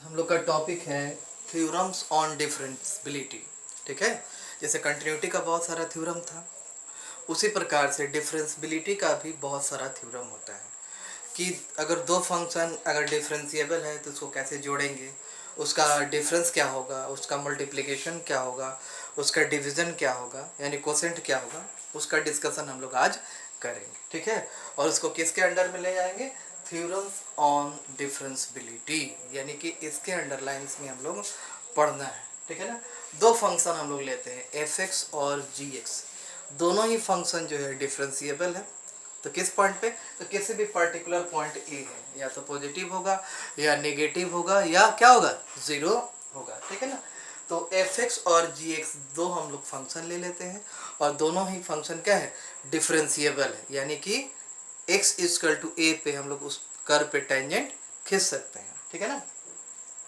हम लोग का टॉपिक है थ्योरम्स ऑन डिफरेंशियबिलिटी। ठीक है, जैसे कंटिन्यूटी का बहुत सारा थ्योरम था, उसी प्रकार से डिफरेंशियबिलिटी का भी बहुत सारा थ्योरम होता है कि अगर दो फंक्शन अगर डिफरेंशिएबल है तो उसको कैसे जोड़ेंगे, उसका डिफरेंस क्या होगा, उसका मल्टीप्लिकेशन क्या होगा, उसका डिवीज़न क्या होगा यानी कोसेंट क्या होगा, उसका डिस्कशन हम लोग आज करेंगे। ठीक है, और उसको किसके अंडर में ले जाएंगे, थ्योरम्स ऑन डिफरेंशियबिलिटी, यानी कि इसके अंडरलाइंस में हम लोग पढ़ना है। ठीक है ना, दो फंक्शन हम लोग लेते हैं एफ एक्स और जी एक्स, दोनों ही फंक्शन जो है डिफरेंशिएबल है। तो किस पॉइंट पे, तो किसी भी पर्टिकुलर पॉइंट ए है, या तो पॉजिटिव होगा या नेगेटिव होगा या क्या होगा, जीरो होगा। ठीक है ना, तो एफ एक्स और जी एक्स दो हम लोग फंक्शन ले लेते हैं और दोनों ही फंक्शन क्या है, डिफरेंशिएबल है, यानी कि x इक्वल टू ए पे हम लोग उस कर्व पे टेंजेंट खींच सकते हैं। ठीक है ना,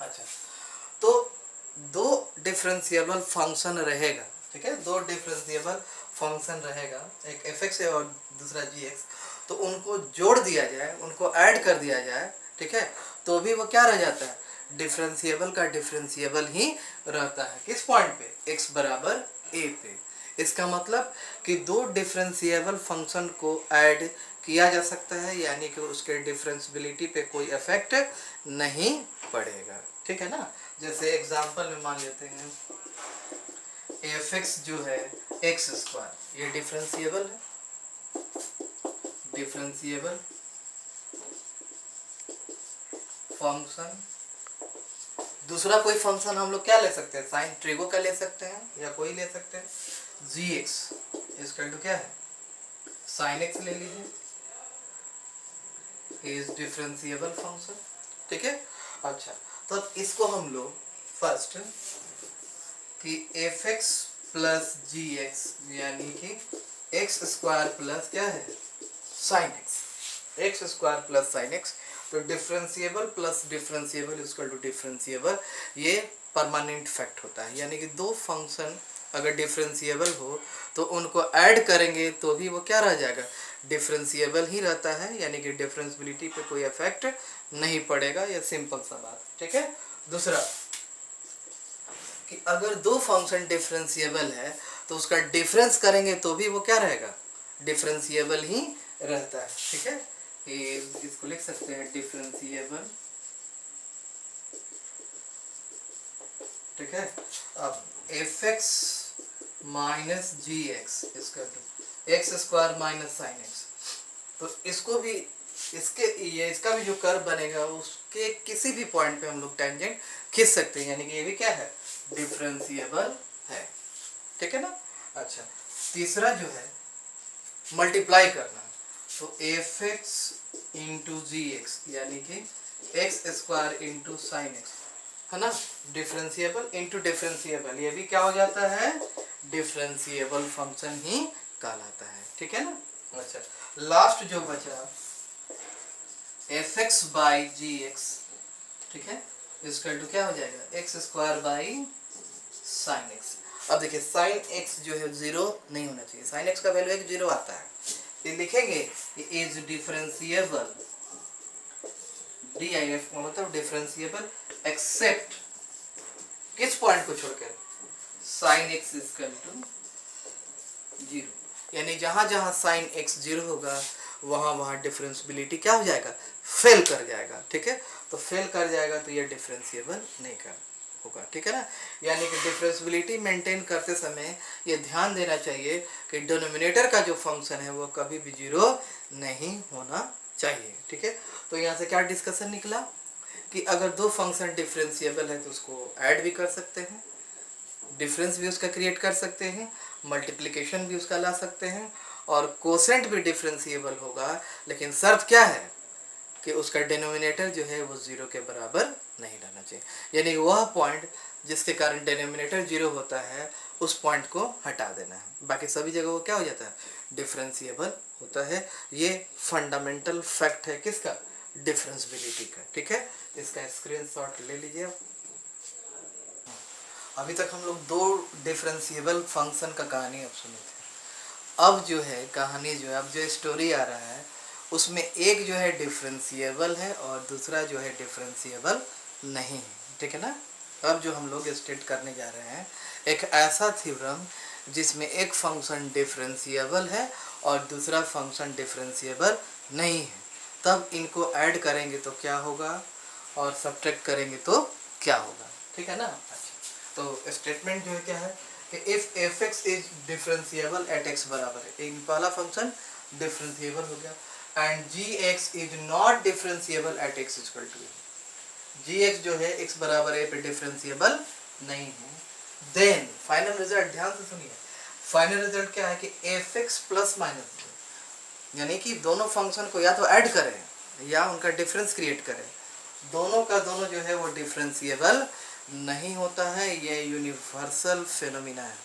अच्छा, तो दो डिफरेंशिएबल फंक्शन रहेगा। ठीक है, दो डिफरेंशिएबल फंक्शन रहेगा, एक एफ एक्स है और दूसरा जी एक्स, तो उनको जोड़ दिया जाए, उनको ऐड कर दिया जाए, ठीक है, तो भी वो क्या रह जाता है, डिफरेंशिएबल का डिफरेंशिएबल ही रहता है। किस पॉइंट पे, x बराबर a पे। इसका मतलब कि दो डिफरेंशिएबल फंक्शन को ऐड किया जा सकता है, यानी कि उसके डिफरेंशियबिलिटी पे कोई इफेक्ट नहीं पड़ेगा। ठीक है ना, जैसे एग्जांपल में मान लेते हैं एफ एक्स जो है एक्स स्क्वायर, ये डिफरेंशिएबल है, डिफरेंशिएबल फंक्शन। दूसरा कोई फंक्शन हम लोग क्या ले सकते हैं, साइन ट्रिगो का ले सकते हैं या कोई ले सकते हैं, जी एक्स इसका क्या है, साइन एक्स ले लीजिए, इज डिफरेंशिएबल फंक्शन। ठीक है, अच्छा, तो इसको हम लोग फर्स्ट कि f x plus g x यानी कि एक्स स्क्वायर प्लस क्या है, sine x, x square plus sine x, तो differentiable plus differentiable equal to differentiable, ये परमानेंट फैक्ट होता है, यानी कि दो फंक्शन अगर डिफरेंशिएबल हो तो उनको ऐड करेंगे तो भी वो क्या रह जाएगा, डिफरेंशिएबल ही रहता है, यानी कि डिफरेंशियबिलिटी पे कोई इफेक्ट नहीं पड़ेगा। ये सिंपल सा बात। ठीक है, दूसरा कि अगर दो फंक्शन डिफरेंशिएबल है तो उसका डिफरेंस करेंगे तो भी वो क्या रहेगा, डिफरेंशिएबल ही रहता है। ठीक है, ये इसको लिख सकते हैं डिफरेंशिएबल। ठीक है, अब एफ एक्स माइनस जी एक्स इसका x square minus sign x, तो इसको भी इसके ये इसका भी जो कर्व बनेगा उसके किसी भी पॉइंट पे हम लोग टेंजेंट खींच सकते हैं, यानी कि ये भी क्या है, डिफरेंशिएबल है। ठीक है ना, अच्छा, तीसरा जो है मल्टीप्लाई करना, तो f x into g x यानी कि x square into sine x, है ना, डिफरेंशिएबल इंटू डिफरेंशिएबल, ये भी क्या हो जाता है, डिफरेंशिएबल फंक्शन ही कहलाता है। ठीक है ना, अच्छा, लास्ट जो बचा f x by g x, ठीक है, इसका टू क्या हो जाएगा, x square by sine x. अब देखिए साइन एक्स जो है जीरो नहीं होना चाहिए, साइन एक्स का वैल्यू एक जीरो आता है, ये लिखेंगे is differentiable, D I F मतलब डिफरेंशिएबल एक्सेप्ट किस पॉइंट को छोड़कर, sine x equal to zero, यानी जहां जहां साइन एक्स जीरो होगा वहां वहां डिफरेंशियबिलिटी क्या हो जाएगा, फेल कर जाएगा। ठीक है, तो फेल कर जाएगा तो ये डिफरेंशिएबल नहीं कर होगा। ठीक है ना, यानी कि डिफरेंशियबिलिटी मेंटेन करते समय ये ध्यान देना चाहिए कि डिनोमिनेटर का जो फंक्शन है वो कभी भी जीरो नहीं होना चाहिए। ठीक है, तो यहाँ से क्या डिस्कशन निकला कि अगर दो फंक्शन डिफरेंशिएबल है तो उसको ऐड भी कर सकते हैं, डिफरेंस भी उसका क्रिएट कर सकते हैं, मल्टीप्लिकेशन भी उसका ला सकते हैं, और कोसेंट भी डिफरेंशिएबल होगा, लेकिन शर्त क्या है कि उसका डिनोमिनेटर जो है वो जीरो के बराबर नहीं रहना चाहिए, यानी वह पॉइंट जिसके कारण डिनोमिनेटर जीरो होता है उस पॉइंट को हटा देना है, बाकी सभी जगह वो क्या हो जाता है, डिफरेंशिएबल होता है। ये फंडामेंटल फैक्ट है किसका, डिफरेंशियबिलिटी का। ठीक है, इसका स्क्रीनशॉट ले लीजिए। अभी तक हम लोग दो डिफरेंशिएबल फंक्शन का कहानी अब सुने थे, अब जो है कहानी जो है, अब जो स्टोरी आ रहा है उसमें एक जो है डिफरेंशिएबल है और दूसरा जो है डिफरेंशिएबल नहीं है। ठीक है ना। अब जो हम लोग स्टेट करने जा रहे हैं एक ऐसा थ्योरम जिसमें एक फंक्शन डिफरेंशिएबल है और दूसरा फंक्शन डिफरेंशिएबल नहीं है, तब इनको ऐड करेंगे तो क्या होगा और सब्ट्रैक्ट करेंगे तो क्या होगा, ठीक है ना। अच्छा, तो स्टेटमेंट जो है क्या है कि if f x is differentiable at x बराबर है, एक पहला फंक्शन डिफरेंशिएबल हो गया, and g x is not differentiable at x equal to a, g x जो है एक्स बराबर ए पे डिफरेंशिएबल नहीं है, देन फाइनल रिजल्ट, ध्यान से सुनिए, फाइनल रिजल्ट क्या है कि एफ एक्स प्लस माइनस, यानी कि दोनों फंक्शन को या तो ऐड करें या उनका डिफरेंस क्रिएट करें, दोनों का दोनों जो है वो डिफरेंशिएबल नहीं होता है, ये यूनिवर्सल फेनोमिना है,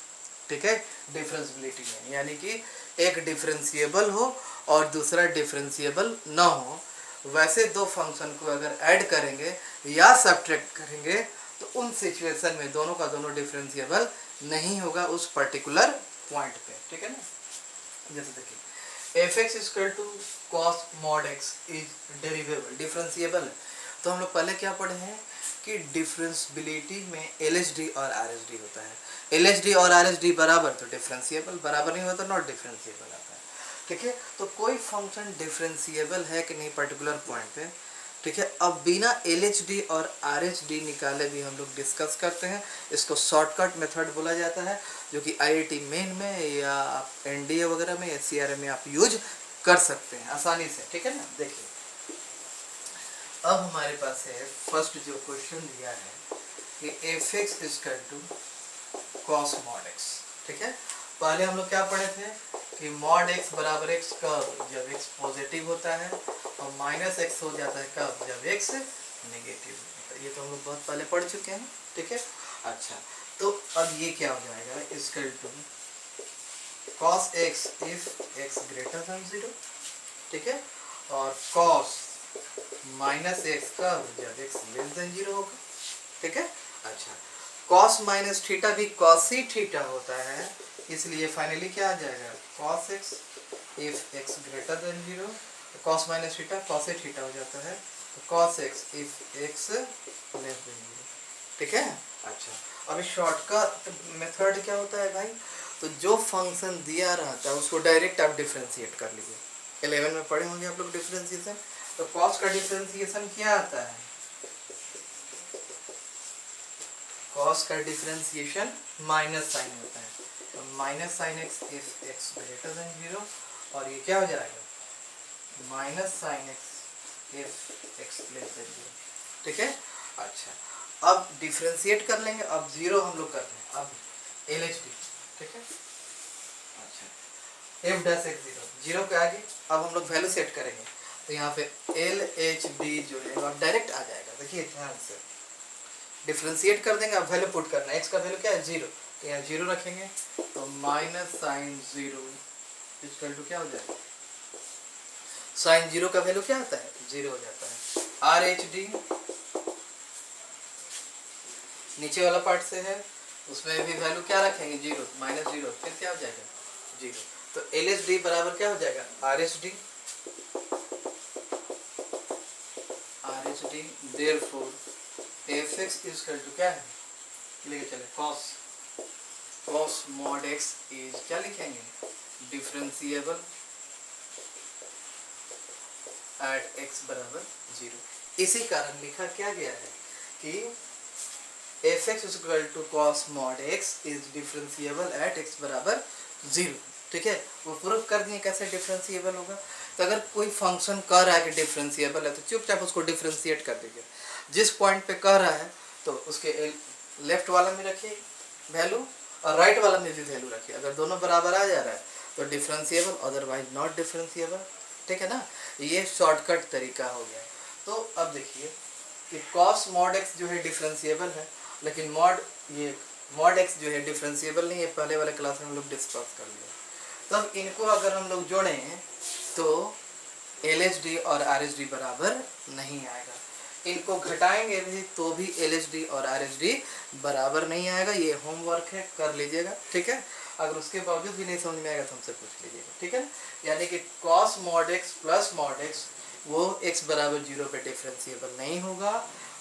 ठीक है, डिफरेंशिएबिलिटी में, यानी कि एक डिफरेंशिएबल हो और दूसरा डिफरेंशिएबल ना हो, वैसे दो फंक्शन को अगर ऐड करेंगे या सब्ट्रैक्ट करेंगे तो उन सिचुएशन में दोनों का दोनों डिफरेंशिएबल नहीं होगा उस पर्टिकुलर पॉइंट पे, ठीक है ना। जैसे देखिए f x equal to cos mod x is derivable, differentiable है, तो हम लोग पहले क्या पढ़े हैं कि डिफरेंशिएबिलिटी में LHD और RHD होता है, LHD और RHD बराबर तो डिफरेंशिएबल, बराबर नहीं होता नॉट डिफरेंशिएबल आता है, ठीक है। तो कोई फंक्शन डिफरेंशिएबल है कि नहीं पर्टिकुलर पॉइंट पे, ठीक है। अब बिना LHD और RHD निकाले भी हम लोग डिस्कस करते हैं, इसको शॉर्टकट मेथड बोला जाता है, जो कि IIT मेन में या आप NDA वगैरह में या CRA में आप यूज कर सकते हैं आसानी से, ठीक है ना। देखिए अब हमारे पास है फर्स्ट जो क्वेश्चन दिया है कि f x equal to cos mod x, ठीक है। पहले हम लोग क्या पढ़े थे कि मॉड एक्स बराबर एक्स कब, जब एक्स पॉजिटिव होता है, और माइनस एक्स हो जाता है कब, जब एक्स नेगेटिव होता है, ये तो हम लोग बहुत पहले पढ़ चुके हैं, ठीक है। अच्छा, तो अब ये क्या हो जाएगा, equal to cos x if x greater than 0, ठीक है, और कॉस माइनस एक्स कब, जब एक्स लेस देन 0 होगा, ठीक है। अच्छा, कॉस माइनस थीटा भी कॉस ही थीटा होता है, इसलिए फाइनली क्या आ जाएगा, cos x if x greater than 0, cos minus theta cos he theta हो जाता है, तो cos x if x less than 0, ठीक है। अच्छा, अभी शॉर्टकट मेथड क्या होता है भाई, तो जो फंक्शन दिया रहता है उसको डायरेक्ट आप डिफरेंशिएट कर लीजिए, 11 में पढ़े होंगे आप लोग डिफरेंशिएशन, तो कॉस का डिफरेंशिएशन क्या आता है, कॉस का डिफरेंशिएशन माइनस साइन होता है, तो minus sine x if x greater than 0, और ये क्या हो जाएगा minus sine x if x less than 0, ठीक है। अच्छा, अब डिफरेंशिएट कर लेंगे, अब 0 हम लोग कर रहे हैं, अब LHD, ठीक है। अच्छा, एफ डैश एक्स 0 के आगे अब हम लोग वैल्यू सेट करेंगे, तो यहाँ पे LHD जो है और डायरेक्ट आ जाएगा, देखिए ध्यान से डिफरेंशिएट कर देंगे, अब वैल्यू पुट करना है, एक्स का वैल्यू क्या है 0, तो यहाँ 0 रखेंगे, तो माइनस साइन 0 इक्वल टू क्या हो जाएगा, साइन 0 का वैल्यू क्या आता है 0 हो जाता है, RHD नीचे वाला पार्ट से है, उसमें भी वैल्यू क्या रखेंगे 0, माइनस 0, फिर क्या हो जाएगा 0, तो LHD बराबर क्या हो जाएगा RHD, therefore fx equal to क्या है, लेके चले cos mod x इज क्या लिखेंगे डिफरेंशिएबल एट x बराबर 0, इसी कारण लिखा क्या गया है कि fx equal to cos mod x is differentiable at x बराबर 0, ठीक है। वो प्रूफ कर दिए कैसे डिफरेंशिएबल होगा, तो अगर कोई फंक्शन कह रहा है कि डिफरेंशिएबल है तो चुपचाप उसको डिफरेंशिएट कर दीजिए, जिस पॉइंट पे कह रहा है तो उसके लेफ्ट वाला में रखिए वैल्यू और राइट वाला में भी वैल्यू रखिए, अगर दोनों बराबर आ जा रहा है तो डिफरेंशिएबल, अदरवाइज नॉट डिफरेंशिएबल, ठीक है ना। ये शॉर्टकट तरीका हो गया। तो अब देखिए कि कॉस मॉड एक्स जो है डिफरेंशिएबल है, लेकिन मॉड एक्स जो है डिफरेंशिएबल नहीं है, पहले वाले क्लास में हम लोग डिस्कस कर लिया। तब इनको अगर हम लोग जोड़ें तो LHD और RHD बराबर नहीं आएगा, इनको घटाएंगे भी तो भी LHD और RHD बराबर नहीं आएगा, ये होमवर्क है कर लीजिएगा, ठीक है। अगर उसके बावजूद भी नहीं समझ में आएगा तो हमसे पूछ लीजिएगा, ठीक है। यानी कि cos mod x plus mod x वो x बराबर 0 पे डिफरेंशिएबल नहीं होगा,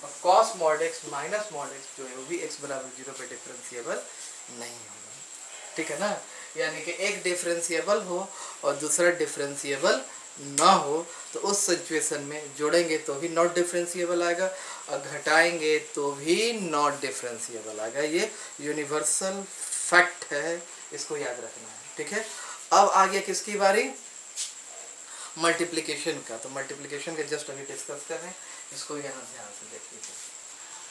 और cos mod x minus mod x जो है वो भी x बराबर 0 पे डिफरेंशिएबल नहीं होगा, ठीक है ना। यानी कि एक डिफरेंशिएबल हो और दूसरा डिफरेंशिएबल ना हो तो उस सिचुएशन में जोड़ेंगे तो भी नॉट डिफरेंशिएबल आएगा और घटाएंगे तो भी नॉट डिफरेंशिएबल आएगा। ये यूनिवर्सल फैक्ट है, इसको याद रखना है, ठीक है। अब आ गया किसकी बारी, मल्टीप्लिकेशन का। तो मल्टीप्लिकेशन का जस्ट अभी डिस्कस कर रहे हैं, इसको यहाँ ध्यान से देख लीजिए।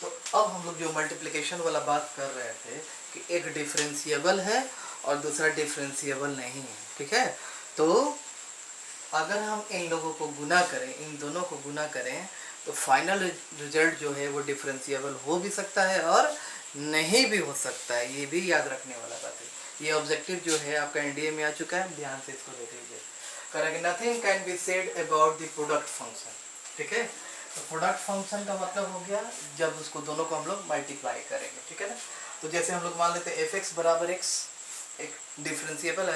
तो अब हम लोग जो मल्टीप्लिकेशन वाला बात कर रहे थे कि एक डिफरेंशिएबल है और दूसरा डिफरेंशिएबल नहीं है, ठीक है। तो अगर हम इन लोगों को गुना करें, इन दोनों को गुना करें तो फाइनल रिजल्ट जो है वो डिफरेंशिएबल हो भी सकता है और नहीं भी हो सकता है, ये भी याद रखने वाला बात है। ये ऑब्जेक्टिव जो है आपका एनडीए में आ चुका है, ध्यान से इसको देख लीजिए। करेंगे nothing can be said about the product function, ठीक है। तो प्रोडक्ट फंक्शन का मतलब हो गया जब उसको दोनों को हम लोग मल्टीप्लाई करेंगे, ठीक है ना। तो जैसे हम लोग मान लेते हैं एफ एक्स बराबर एक्स, एक डिफरेंशिएबल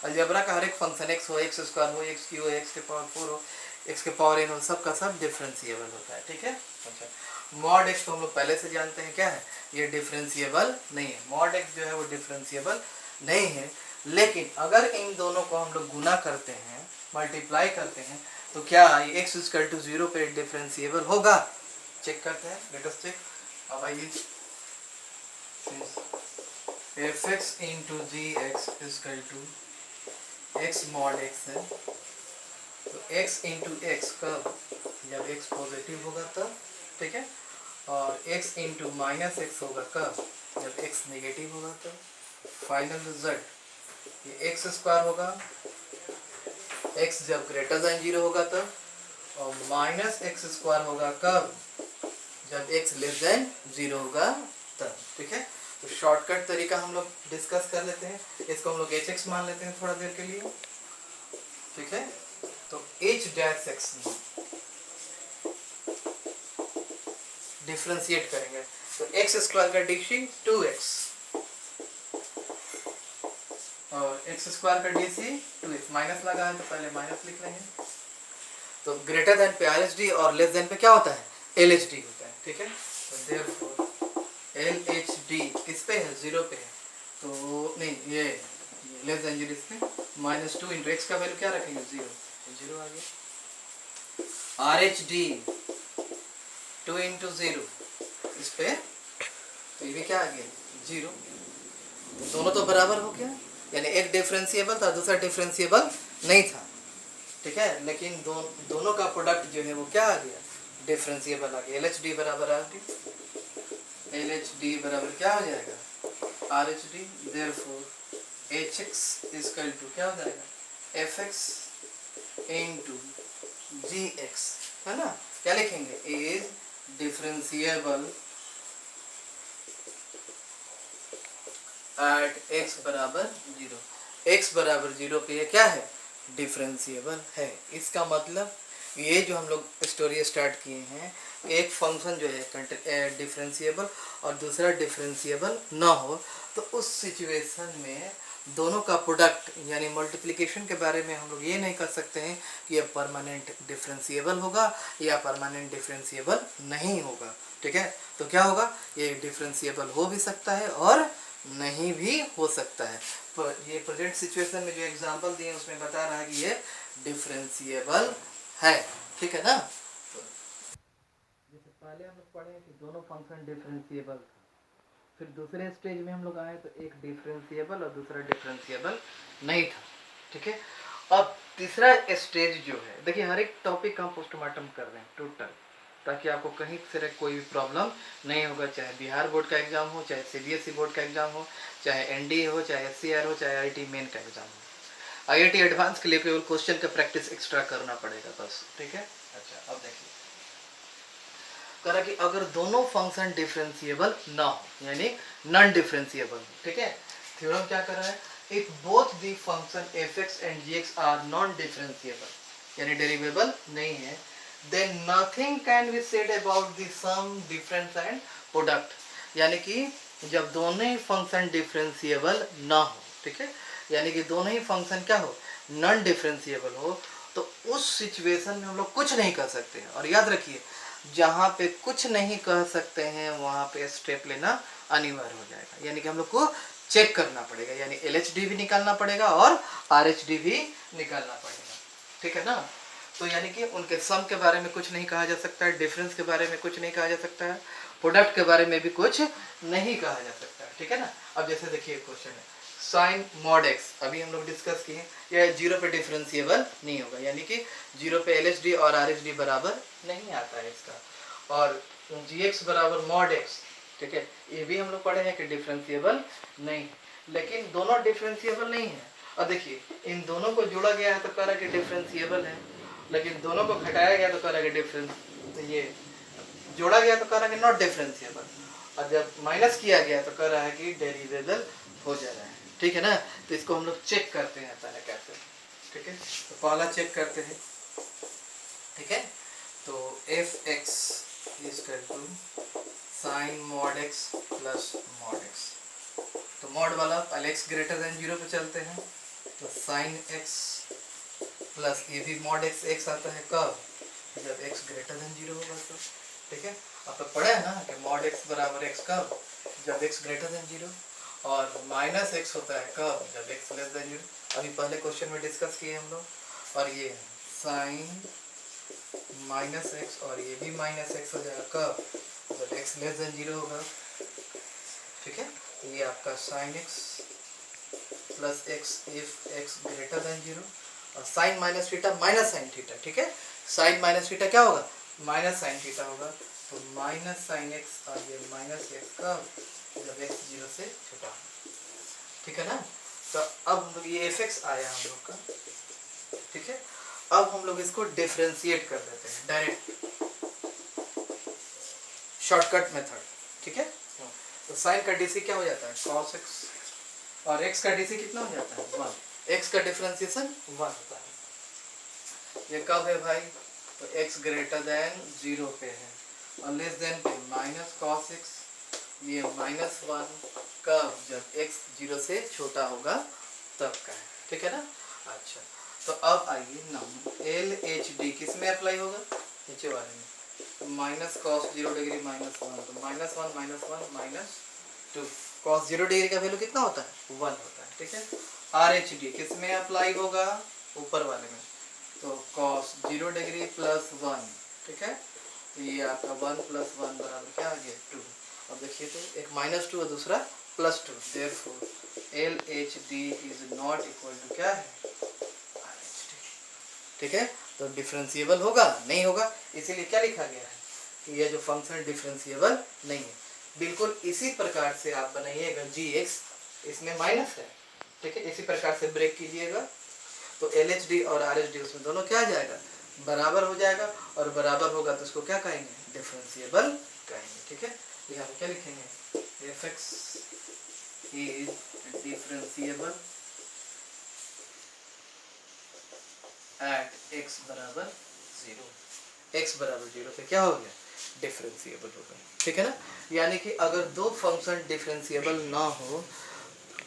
अलजेब्रा का हर एक फंक्शन एक्स हो, एक्स स्क्वायर हो, एक्स क्यू हो, एक्स के पावर 4 हो, एक्स के पावर n हो, सब का सब डिफरेंशिएबल होता है, ठीक है। अच्छा, मॉड एक्स तो हम लोग पहले से जानते हैं क्या है, ये डिफरेंशिएबल नहीं है। मॉड एक्स जो है वो डिफरेंशिएबल नहीं है, लेकिन अगर इन दोनों को हम लोग गुना करते हैं, मल्टीप्लाई करते हैं, तो क्या ये एक्स इक्वल टू 0 पे डिफरेंशिएबल होगा? चेक करते हैं, लेट अस चेक। अब आइए, f x into g x equal to x mod x है। तो x इंटू एक्स कब, जब x पॉजिटिव होगा तब, ठीक है। और x इंटू माइनस एक्स होगा कब, जब x नेगेटिव होगा तब। फाइनल रिजल्ट ये एक्स स्क्वायर होगा, x जब ग्रेटर देन 0 होगा तब, और माइनस एक्स स्क्वायर होगा कब, जब x लेस देन 0 होगा तब, ठीक है। तो शॉर्टकट तरीका हम लोग डिस्कस कर लेते हैं, इसको हम लोग hx मान लेते हैं थोड़ा देर के लिए, ठीक है। तो h डैश x डिफरेंशिएट करेंगे तो x स्क्वायर का डीसी 2x और x स्क्वायर का डीसी 2x, माइनस लगा है तो पहले माइनस लिख लेंगे। तो ग्रेटर देन पे RHD और लेस देन पे क्या होता है, LHD होता है, ठीक है। तो देयरफॉर LHD किस पे है, 0 पे है, तो नहीं ये लेस देन 0 इस पे, -2 इंटू एक्स का वैल्यू क्या रखेंगे 0, 0 आ गया। RHD 2 इंटू 0 इस पे, तो ये भी क्या आ गया 0। दोनों तो बराबर हो गया, यानी एक डिफरेंशिएबल था दूसरा डिफरेंशिएबल नहीं था, ठीक है। लेकिन दोनों का प्रोडक्ट जो है वो क्या आ गया, डिफरेंशिएबल आ गया। LHD बराबर आ गया, LHD बराबर क्या हो जाएगा, RHD। Therefore HX equal to क्या हो जाएगा, FX इंटू GX, है ना। क्या लिखेंगे, इज डिफरेंशिएबल एट x बराबर 0। x बराबर 0 पे ये क्या है, डिफरेंशिएबल है। इसका मतलब ये जो हम लोग स्टोरी स्टार्ट किए हैं, एक फंक्शन जो है डिफरेंशिएबल और दूसरा डिफरेंशिएबल ना हो तो उस सिचुएशन में दोनों का प्रोडक्ट यानी मल्टीप्लिकेशन के बारे में हम लोग ये नहीं कर सकते हैं कि यह परमानेंट डिफरेंशिएबल होगा या परमानेंट डिफरेंशिएबल नहीं होगा, ठीक है। तो क्या होगा, ये डिफरेंशिएबल हो भी सकता है और नहीं भी हो सकता है। पर ये प्रेजेंट सिचुएशन में जो एग्जांपल दिए उसमें बता रहा है कि ये डिफरेंशिएबल है, ठीक है ना। तो जैसे पहले हम लोग पढ़े कि दोनों फंक्शन डिफरेंशिएबल था, फिर दूसरे स्टेज में हम लोग आए तो एक डिफरेंशिएबल और दूसरा डिफरेंशिएबल नहीं था, ठीक है। अब तीसरा स्टेज जो है, देखिए हर एक टॉपिक का हम पोस्टमार्टम कर रहे हैं टोटल, ताकि आपको कहीं से कोई भी प्रॉब्लम नहीं होगा, चाहे बिहार बोर्ड का एग्जाम हो, चाहे CBSE बोर्ड का एग्जाम हो, चाहे NDA हो, चाहे SCR हो, चाहे IIT मेन का एग्जाम हो। IIT एडवांस के लिए केवल क्वेश्चन का प्रैक्टिस एक्स्ट्रा करना पड़ेगा बस, ठीक है। अच्छा, अब देखिए करा कि अगर दोनों फंक्शन डिफरेंशिएबल ना हो यानी नॉन डिफरेंशिएबल, ठीक है। थ्योरम क्या कर रहा है, if both the function fx and gx are non differentiable यानी डेरिवेबल नहीं है, then nothing can be said about the sum, difference and product। यानी कि जब दोनों ही फंक्शन डिफरेंशिएबल ना हो, ठीक है, यानी कि दोनों ही फंक्शन क्या हो, नॉन डिफरेंशिएबल हो, तो उस सिचुएशन में हम लोग कुछ नहीं कर सकते हैं। और याद रखिए जहाँ पे कुछ नहीं कह सकते हैं वहाँ पे स्टेप लेना अनिवार्य हो जाएगा, यानी कि हम लोग को चेक करना पड़ेगा, यानी LHD भी निकालना पड़ेगा और RHD भी निकालना पड़ेगा, ठीक है ना। तो यानी कि उनके सम के बारे में कुछ नहीं कहा जा सकता है, डिफरेंस के बारे में कुछ नहीं कहा जा सकता है, प्रोडक्ट के बारे में भी कुछ नहीं कहा जा सकता है, ठीक है ना। अब जैसे देखिए क्वेश्चन है साइन मॉड एक्स, अभी हम लोग डिस्कस किए, यह 0 पे डिफरेंशिएबल नहीं होगा, यानी कि 0 पे LHD और RHD बराबर नहीं आता है इसका, और gx बराबर मॉड एक्स, ठीक है, ये भी हम लोग पढ़े हैं कि डिफरेंशिएबल नहीं, लेकिन दोनों डिफरेंशिएबल नहीं है। और देखिए इन दोनों को जोड़ा गया है तो कह रहा है कि डिफरेंशिएबल है, लेकिन दोनों को घटाया गया तो कह रहा है कि डिफरेंस, तो ये जोड़ा गया तो कह रहा है कि नॉट डिफरेंशिएबल, और जब माइनस किया गया तो कह रहा है कि डेरिवेबल हो जा रहा है, ठीक है ना। तो इसको हम लोग चेक करते हैं पहले कैसे, ठीक है, तो पहला चेक करते हैं, ठीक है। तो f x equal to sine mod x plus mod x, तो मॉड वाला पहले x ग्रेटर देन 0 पे चलते हैं, तो साइन एक्स प्लस ये भी मॉड एक्स एक्स आता है कब, जब x ग्रेटर देन 0 होगा तो, ठीक है। आप तो पढ़े हैं ना कि मॉड एक्स बराबर एक्स कब, जब x ग्रेटर देन 0, और माइनस एक्स होता है कब, जब x लेस देन 0, अभी पहले क्वेश्चन में डिस्कस किए हम लोग। और ये साइन माइनस एक्स, और ये भी माइनस एक्स हो जाएगा कब, जब x लेस देन 0 होगा, ठीक है। तो ये आपका sine x plus x if x greater than 0, और sine minus theta minus sine theta, ठीक है, साइन माइनस थीटा क्या होगा, माइनस साइन थीटा होगा, तो माइनस साइन एक्स, और ये माइनस एक्स कब, जब एक्स 0 से छोटा हो, ठीक है ना। तो अब ये एफ एक्स आया हम लोग का, ठीक है। अब हम लोग इसको डिफरेंशिएट कर देते हैं डायरेक्ट, शॉर्टकट मेथड, ठीक है। तो साइन का डीसी क्या हो जाता है cos x, और x का डीसी कितना हो जाता है 1, x का डिफरेंशिएशन 1 होता है। ये कब है भाई, तो x ग्रेटर देन 0 पे है, और लेस देन पे माइनस cos x, ये माइनस 1 कब, जब x 0 से छोटा होगा तब का है, ठीक है ना। अच्छा, तो अब आइए नाम LHD किस में अप्लाई होगा, नीचे वाले में, तो माइनस कॉस 0 डिग्री माइनस 1, तो माइनस 1 माइनस 2, कॉस 0 डिग्री का वैल्यू कितना होता है 1 होता है, ठीक है। RHD किस में अप्लाई होगा, ऊपर वाले में, तो कॉस 0 डिग्री प्लस 1, ठीक है, ये आपका 1 प्लस 1 बराबर क्या आ गया 2। अब देखिए तो एक माइनस 2 और दूसरा plus 2, therefore LHD is not equal to क्या है RHD, ठीक है। तो डिफरेंशिएबल होगा नहीं होगा, इसीलिए क्या लिखा गया है कि यह जो फंक्शन डिफरेंशिएबल नहीं है। बिल्कुल इसी प्रकार से आप बनाइएगा gx, इसमें माइनस है, ठीक है, इसी प्रकार से ब्रेक कीजिएगा, तो LHD और RHD उसमें दोनों क्या आ जाएगा, बराबर हो जाएगा, और बराबर होगा तो उसको क्या कहेंगे, डिफरेंशिएबल कहेंगे, ठीक है। यहाँ पे क्या लिखेंगे, fx is differentiable at x बराबर 0, x बराबर 0 पे क्या हो गया, डिफरेंशिएबल हो गया, ठीक है ना। यानी कि अगर दो फंक्शन डिफरेंशिएबल ना हो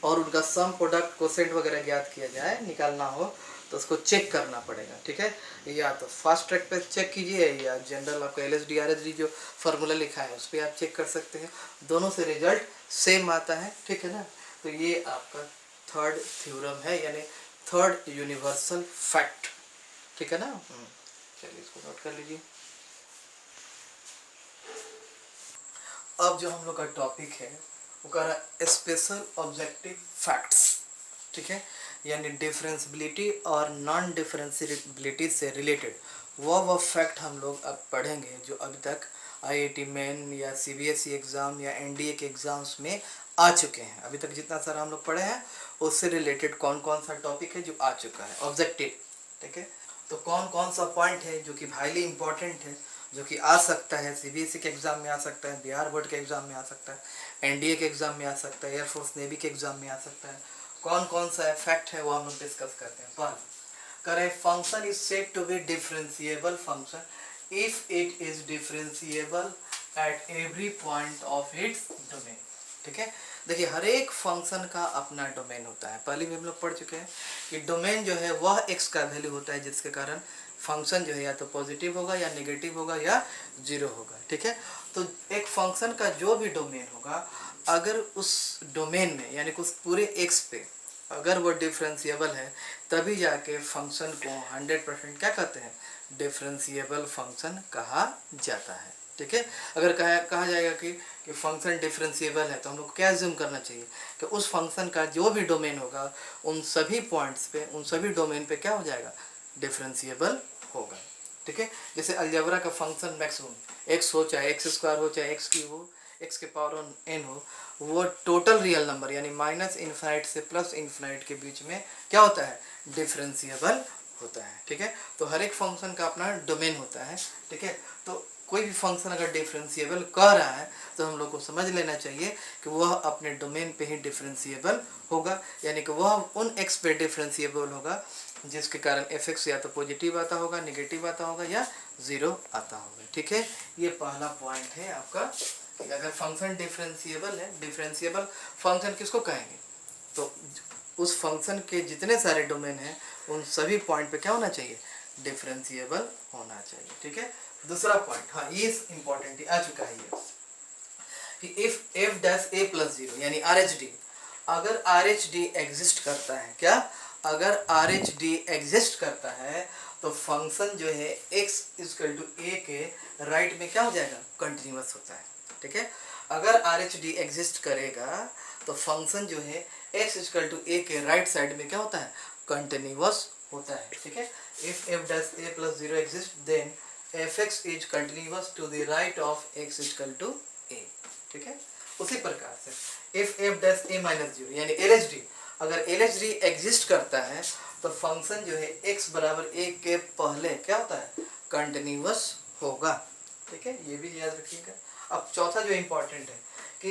और उनका सम प्रोडक्ट कोसेंट वगैरह ज्ञात किया जाए, निकालना हो, तो उसको चेक करना पड़ेगा, ठीक है। या तो फास्ट ट्रैक पे चेक कीजिए, या जनरल आपका LHD RHD जो फार्मूला लिखा है उस पर आप चेक कर सकते हैं, दोनों से रिजल्ट सेम आता है, ठीक है ना। तो ये आपका थर्ड थ्योरम है, यानी थर्ड यूनिवर्सल फैक्ट, ठीक है ना। चलिए इसको नोट कर लीजिए। अब जो हम लोग का टॉपिक है वो कह रहा है स्पेशल ऑब्जेक्टिव फैक्ट्स, ठीक है, यानी डिफरेंशियबिलिटी और नॉन डिफरेंशियबिलिटी से रिलेटेड वह फैक्ट हम लोग अब पढ़ेंगे जो अभी तक IIT मेन या CBSE एग्ज़ाम या NDA के एग्ज़ाम्स में आ चुके हैं। अभी तक जितना सारा हम लोग पढ़े हैं उससे रिलेटेड कौन कौन सा टॉपिक है जो आ चुका है ऑब्जेक्टिव, ठीक है। तो कौन कौन सा पॉइंट है जो कि हाईली इम्पोर्टेंट है, जो कि आ सकता है, CBSE के एग्ज़ाम में आ सकता है, बिहार बोर्ड के एग्ज़ाम में आ सकता है, NDA के एग्ज़ाम में आ सकता है, एयरफोर्स नेवी के एग्ज़ाम में आ सकता है, कौन कौन सा फैक्ट है वो हम लोग डिस्कस करते हैं। पहले करें function is said to be differentiable function if it is differentiable at every point of its domain, ठीक है। देखिए हर एक फंक्शन का अपना डोमेन होता है, पहले भी हम लोग पढ़ चुके हैं कि डोमेन जो है वह x का वैल्यू होता है जिसके कारण फंक्शन जो है या तो पॉजिटिव होगा या नेगेटिव होगा या जीरो होगा, ठीक है। तो एक फंक्शन का जो भी डोमेन होगा, अगर उस डोमेन में यानी कि उस पूरे एक्स पे अगर वो डिफरेंशिएबल है, तभी जाके फंक्शन को 100% क्या कहते हैं, डिफरेंशिएबल फंक्शन कहा जाता है, ठीक है। अगर कहा जाएगा कि फंक्शन डिफरेंशिएबल है, तो हम लोग को क्या एज्यूम करना चाहिए कि उस फंक्शन का जो भी डोमेन होगा उन सभी पॉइंट्स पे, उन सभी डोमेन पे क्या हो जाएगा, डिफरेंशिएबल होगा, ठीक है। जैसे अलजेब्रा का फंक्शन मैक्सिमम एक्स हो, चाहे एक्स स्क्वायर हो, चाहे एक्स क्यूब हो, एक्स के पावर n हो, वो टोटल रियल नंबर यानी माइनस इन्फाइनाइट से प्लस इन्फाइनाइट के बीच में क्या होता है, डिफरेंशिएबल होता है, ठीक है। तो हर एक फंक्शन का अपना डोमेन होता है, ठीक है। तो कोई भी फंक्शन अगर डिफरेंशिएबल कह रहा है तो हम लोग को समझ लेना चाहिए कि वह अपने डोमेन पे ही डिफरेंशिएबल होगा, यानी कि वह उन एक्स पे डिफरेंशिएबल होगा जिसके कारण एफ एक्स या तो पॉजिटिव आता होगा, नेगेटिव आता होगा या ज़ीरो आता होगा, ठीक है। ये पहला पॉइंट है आपका कि अगर फंक्शन डिफरेंशिएबल है, डिफरेंशिएबल फंक्शन किसको कहेंगे, तो उस फंक्शन के जितने सारे डोमेन हैं उन सभी पॉइंट पे क्या होना चाहिए, डिफरेंशिएबल होना चाहिए, ठीक है। दूसरा पॉइंट, हाँ ये इंपॉर्टेंट आ चुका है ये कि if f dash a plus zero यानी आर एच डी, अगर आर एच डी एग्जिस्ट करता है, क्या, अगर आर एच डी एग्जिस्ट करता है तो फंक्शन जो है x इक्वल टू ए के राइट में क्या हो जाएगा, कंटिन्यूअस होता है, ठीक है। अगर आर एच डी एग्जिस्ट करेगा तो फंक्शन जो है x इक्वल टू ए के राइट साइड में क्या होता है, कंटिन्यूअस होता है, ठीक है। If f dash a plus zero exist then f x is continuous to the right of x equal to a, ठीक है। उसी प्रकार से if f dash a minus zero यानी एल एच डी, अगर एल एच डी एग्जिस्ट करता है तो फंक्शन जो है x बराबर ए के पहले क्या होता है, कंटिन्यूअस होगा, ठीक है। ये भी याद रखिएगा। अब चौथा जो इम्पोर्टेंट है कि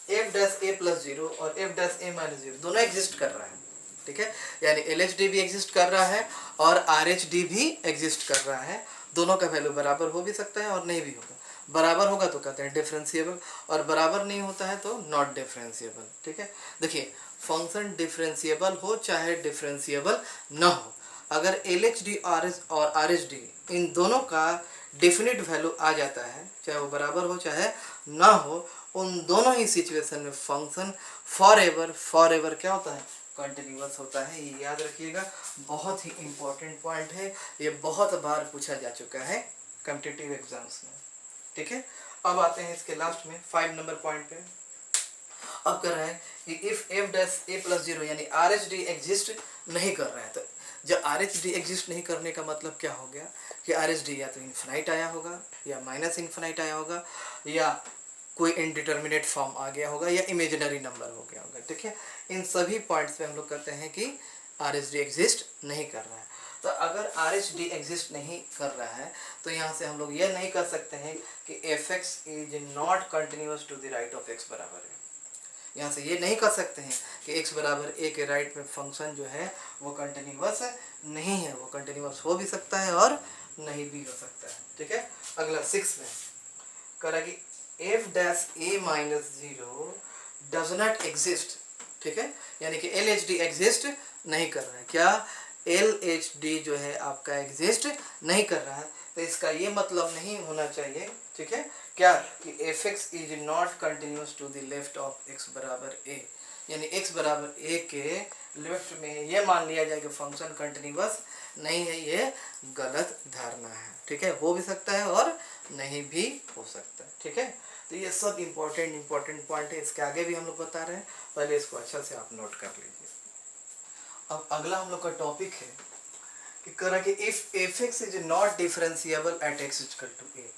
F dash a plus zero और F dash a minus zero दोनों एग्जिस्ट कर रहा है, ठीक है। यानी एल एच डी भी एग्जिस्ट कर रहा है और आर एच डी भी एग्जिस्ट कर रहा है। दोनों का वैल्यू बराबर हो भी सकता है और नहीं भी होगा। बराबर होगा तो कहते हैं डिफरेंशिएबल और बराबर नहीं होता है तो नॉट डिफरेंशिएबल, ठीक है। देखिए फंक्शन डिफरेंशिएबल हो चाहे डिफरेंशिएबल न हो, अगर एल एच डी और आर एच डी इन दोनों का डेफिनेट वैल्यू आ जाता है, चाहे वो बराबर हो चाहे ना हो, उन दोनों ही सिचुएशन में फंक्शन फॉर एवर क्या होता है, कंटिन्यूअस होता है। ये याद रखिएगा, बहुत ही इम्पोर्टेंट पॉइंट है, ये बहुत बार पूछा जा चुका है कॉम्पिटिटिव एग्जाम्स में, ठीक है। अब आते हैं इसके लास्ट में 5 नंबर पॉइंट पे। अब कर रहा है कि if f dash a plus zero यानी आर एच डी एग्जिस्ट नहीं कर रहा है, तो जब आर एच डी एग्जिस्ट नहीं करने का मतलब क्या हो गया कि आर एच डी या तो इन्फिनाइट आया होगा या माइनस इन्फिनाइट आया होगा या कोई इनडिटर्मिनेट फॉर्म आ गया होगा या इमेजिनरी नंबर हो गया होगा, ठीक है। इन सभी पॉइंट्स पे हम लोग कहते हैं कि आर एच डी एग्जिस्ट नहीं कर रहा है। तो अगर आर एच डी एग्जिस्ट नहीं कर रहा है तो यहाँ से हम लोग ये नहीं कर सकते हैं कि f x is not continuous to the right of x बराबर है। यहाँ से ये नहीं कर सकते हैं कि x बराबर ए के राइट में फंक्शन जो है वो कंटिन्यूअस नहीं है, वो कंटिन्यूअस हो भी सकता है और नहीं भी हो सकता है, ठीक है। अगला 6 में कह रहा कि F dash a minus zero does not exist, ठीक है। यानी कि एल एच डी एग्जिस्ट नहीं कर रहा है, क्या, एल एच डी जो है आपका एग्जिस्ट नहीं कर रहा है। तो इसका ये मतलब नहीं होना चाहिए, ठीक है, क्या, कि f x is not continuous to the left of x बराबर ए, यानी एक्स बराबर ए के लेफ्ट में ये मान लिया जाए कि फंक्शन कंटिन्यूस नहीं है, ये गलत धारणा है, ठीक है। हो भी सकता है और नहीं भी हो सकता है, ठीक है। तो ये सब इम्पोर्टेंट पॉइंट है, इसके आगे भी हम लोग बता रहे हैं, पहले इसको अच्छा से आप नोट कर लीजिए। अब अगला हम लोग का टॉपिक है कि कह रहा कि if f x is not differentiable at x equal to a,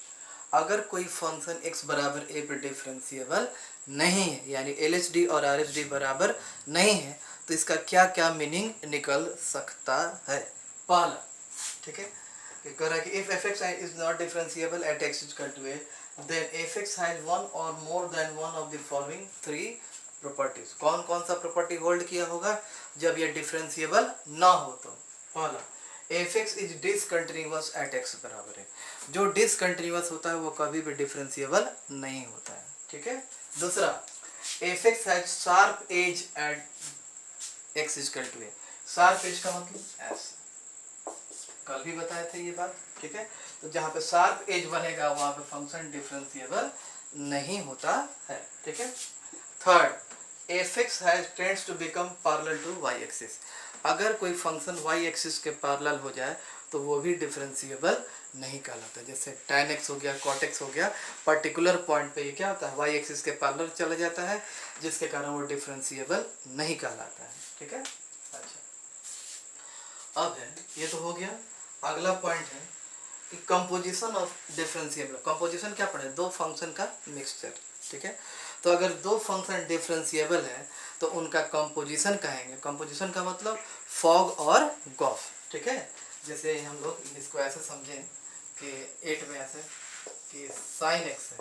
अगर कोई फंक्शन x बराबर ए पर डिफरेंशिएबल नहीं है यानी एल एच डी और आर एच डी बराबर नहीं है, तो इसका क्या क्या मीनिंग निकल सकता है। पहला, ठीक है, कि कह रहा है कि if f x is not differentiable at x equal to a then f x has one और more than one of the following 3 properties. कौन कौन सा प्रॉपर्टी होल्ड किया होगा जब ये डिफरेंशिएबल ना हो तो। पहला, f x is discontinuous at x बराबर है, जो डिसकंटिन्यूअस होता है वो कभी भी डिफरेंशिएबल नहीं होता है, ठीक है। दूसरा, f x has sharp edge at x equal to a, sharp edge का मतलब ऐसे कल भी बताए थे ये बात, ठीक है। तो जहाँ पे शार्प एज बनेगा वहाँ पे फंक्शन डिफरेंशिएबल नहीं होता है, ठीक है। Third, f x tends to become parallel to y axis. अगर कोई फंक्शन वाई एक्सिस के पैरेलल हो जाए तो वो भी डिफरेंशिएबल नहीं कहलाता। जैसे tan x हो गया, cot x हो गया, पर्टिकुलर पॉइंट पे ये क्या होता है, वाई एक्सिस के पैरेलल चला जाता है, जिसके कारण वो डिफरेंशिएबल नहीं कहलाता है, ठीक है। अच्छा, अब है ये तो हो गया। अगला पॉइंट है कि कंपोजिशन ऑफ डिफरेंशिएबल। कंपोजिशन क्या पढ़े, दो फंक्शन का मिक्सचर, ठीक है। तो अगर दो फंक्शन डिफरेंशिएबल है तो उनका कंपोजिशन कहेंगे। कंपोजिशन का मतलब फॉग और गॉफ, ठीक है। जैसे हम लोग इसको ऐसे समझें कि 8 में ऐसे कि साइन एक्स है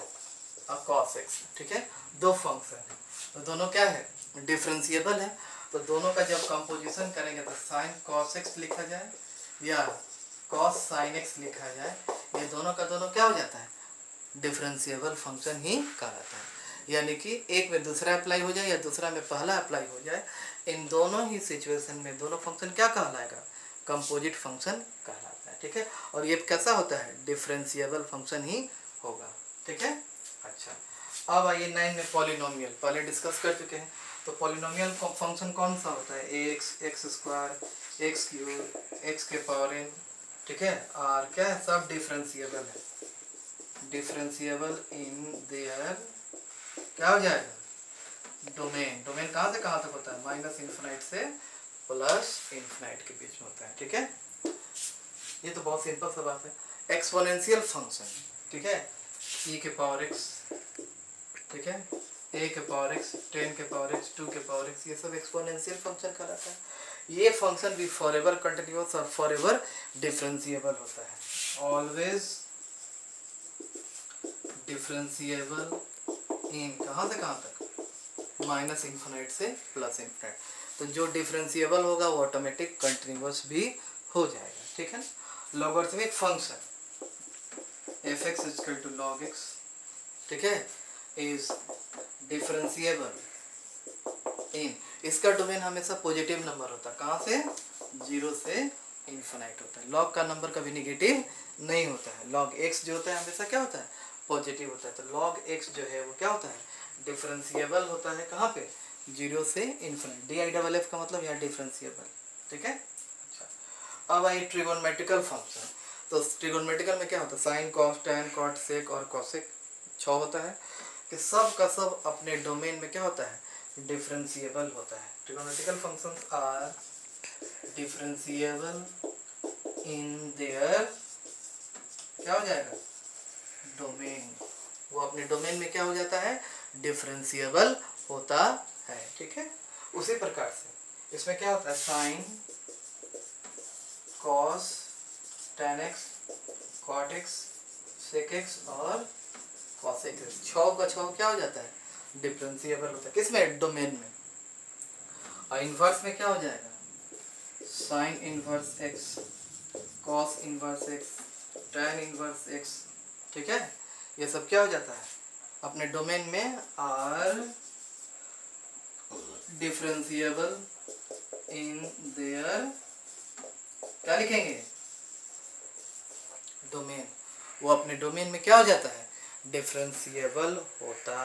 और कॉस एक्स, ठीक है। दो फंक्शन है तो दोनों क्या है, डिफरेंशिएबल है। तो दोनों का जब कंपोजिशन करेंगे तो साइन कॉस एक्स लिखा जाए या कॉस साइन एक्स लिखा जाए, ये दोनों का दोनों क्या हो जाता है, डिफरेंशिएबल फंक्शन ही कहलाता है। यानी कि एक में दूसरा अप्लाई हो जाए या दूसरा में पहला अप्लाई हो जाए, इन दोनों ही सिचुएशन में दोनों फंक्शन क्या कहलाएगा, कंपोजिट फंक्शन कहलाता है, ठीक है। और ये कैसा होता है, डिफरेंशिएबल फंक्शन ही होगा, ठीक है। अच्छा, अब आइए 9 में पॉलिनोमियल, पहले डिस्कस कर चुके हैं। तो पॉलिनोमियल फंक्शन कौन सा होता है, x, x square, x cube, x के पावर n, ठीक है। और क्या है, सब डिफरेंशिएबल है। डिफरेंशिएबल इन देयर क्या हो जाएगा, डोमेन। डोमेन कहाँ से कहाँ तक होता है, माइनस इन्फिनाइट से प्लस इन्फिनाइट के बीच में होता है, ठीक है। ये तो बहुत सिंपल सा बात है। एक्सपोनेंशियल फंक्शन, ठीक है, e के पावर x, ठीक है, a के पावर x, 10 के पावर x, 2 के पावर x, ये सब एक्सपोनेंशियल फंक्शन कहलाता है। ये फंक्शन भी फॉरएवर कंटिन्यूअस और फॉरएवर डिफरेंशिएबल होता है। ऑलवेज डिफरेंशिएबल इन कहाँ से कहाँ तक, माइनस इन्फिनाइट से प्लस इन्फिनाइट। तो जो डिफरेंशिएबल होगा वो ऑटोमेटिक कंटिन्यूअस भी हो जाएगा, ठीक है। Logarithmic function f x equal to log x, ठीक है, इज डिफरेंशिएबल इन, इसका डोमेन हमेशा पॉजिटिव नंबर होता है, कहाँ से, 0 से इन्फिनाइट होता है। लॉग का नंबर कभी निगेटिव नहीं होता है। लॉग एक्स जो होता है हमेशा क्या होता है, पॉजिटिव होता है। तो लॉग एक्स जो है वो क्या होता है, डिफरेंशिएबल होता है, कहाँ पे, 0 से इन्फिनाइट। DIFF का मतलब यहाँ डिफरेंशिएबल, ठीक है। अच्छा, अब आइए ट्रिगोनोमेट्रिकल फंक्शन। तो ट्रिगोनोमेट्रिकल में क्या होता है, sine cos tan cot sec और कॉसेक 6 होता है कि सब का सब अपने डोमेन में क्या होता है, डिफरेंशिएबल होता है। Trigonometrical functions are differentiable in their क्या हो जाएगा, डोमेन। वो अपने डोमेन में क्या हो जाता है, डिफरेंशिएबल होता है, ठीक है। उसी प्रकार से इसमें क्या होता है, sine cos tan x cot x sec x और कॉसेक एक्स, 6 का 6 क्या हो जाता है, डिफरेंशिएबल होता है, किसमें, डोमेन में। और इन्वर्स में क्या हो जाएगा, sign inverse x cos inverse x tan inverse x, ठीक है। ये सब क्या हो जाता है अपने डोमेन में, आर डिफरेंशिएबल इन देयर क्या लिखेंगे, डोमेन। वो अपने डोमेन में क्या हो जाता है, डिफरेंशिएबल होता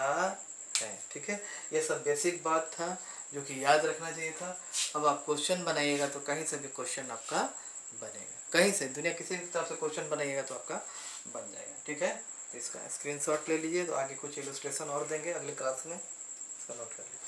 है, ठीक है। ये सब बेसिक बात था जो कि याद रखना चाहिए था। अब आप क्वेश्चन बनाइएगा तो कहीं से भी क्वेश्चन आपका बनेगा, कहीं से दुनिया किसी भी तरह से क्वेश्चन बनाइएगा तो आपका बन जाएगा, ठीक है। तो इसका स्क्रीनशॉट ले लीजिए, तो आगे कुछ इलस्ट्रेशन और देंगे अगले क्लास में, इसका नोट कर लीजिए।